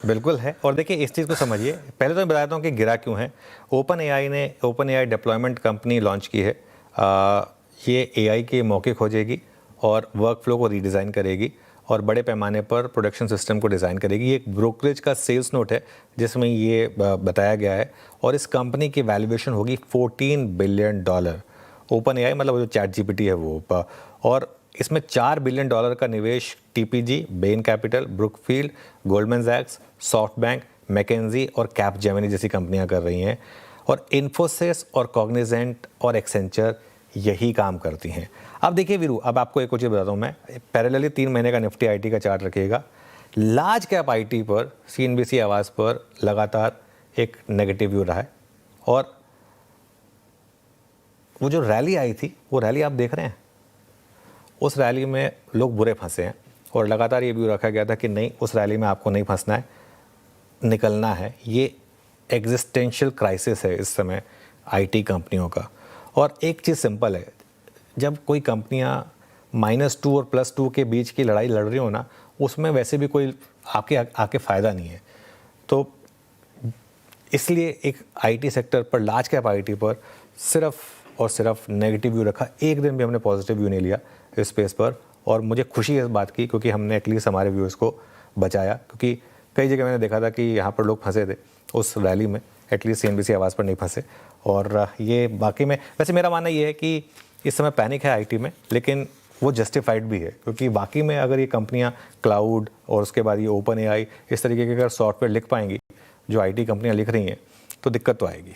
बिल्कुल है। और देखिए इस चीज़ को समझिए, पहले तो मैं बताता हूँ कि गिरा क्यों है। Open AI deployment company launch की है। ये एआई के मौके खोजेगी और वर्क फ्लो को रीडिज़ाइन करेगी और बड़े पैमाने पर प्रोडक्शन सिस्टम को डिज़ाइन करेगी। ये एक ब्रोकरेज का सेल्स नोट है जिसमें ये बताया गया है और इस कंपनी की वैल्यूएशन होगी $14 बिलियन। ओपन एआई मतलब जो चैट जीपीटी है वो, और इसमें $4 बिलियन का निवेश TPG, Bain Capital, Brookfield, Goldman सैक्स, सॉफ्टबैंक, मैकेंजी और कैपजेमिनी जैसी कंपनियां कर रही हैं। और इन्फोसिस और कॉग्निजेंट और एक्सेंचर यही काम करती हैं। अब देखिए वीरू, अब आपको एक और चीज़ बताता हूँ मैं। पैरेलली 3 महीने का निफ्टी आईटी का चार्ट रखिएगा। लार्ज कैप आईटी पर सीएनबीसी आवाज़ पर लगातार एक नेगेटिव व्यू रहा है और वो जो रैली आई थी वो रैली आप देख रहे हैं, उस रैली में लोग बुरे फंसे हैं और लगातार ये व्यू रखा गया था कि नहीं, उस रैली में आपको नहीं फंसना है, निकलना है। ये एग्जिस्टेंशियल क्राइसिस है इस समय आईटी कंपनियों का। और एक चीज़ सिंपल है, जब कोई कंपनियां -2 और +2 के बीच की लड़ाई लड़ रही हो ना, उसमें वैसे भी कोई आके फ़ायदा नहीं है। तो इसलिए एक आईटी सेक्टर पर, लार्ज कैप आईटी पर सिर्फ और सिर्फ नेगेटिव व्यू रखा। एक दिन भी हमने पॉजिटिव व्यू नहीं लिया इस स्पेस पर। और मुझे खुशी है इस बात की, क्योंकि हमने एटलीस्ट हमारे व्यूअर्स को बचाया। क्योंकि कई जगह मैंने देखा था कि यहाँ पर लोग फंसे थे उस रैली में, एटलीस्ट सीएनबीसी आवाज़ पर नहीं फंसे। और ये बाकी में वैसे मेरा मानना ये है कि इस समय पैनिक है आईटी में, लेकिन वो जस्टिफाइड भी है, क्योंकि बाकी में अगर ये कंपनियां क्लाउड और उसके बाद ये ओपन एआई इस तरीके के अगर सॉफ्टवेयर लिख पाएंगी जो आईटी कंपनियां लिख रही हैं, तो दिक्कत तो आएगी।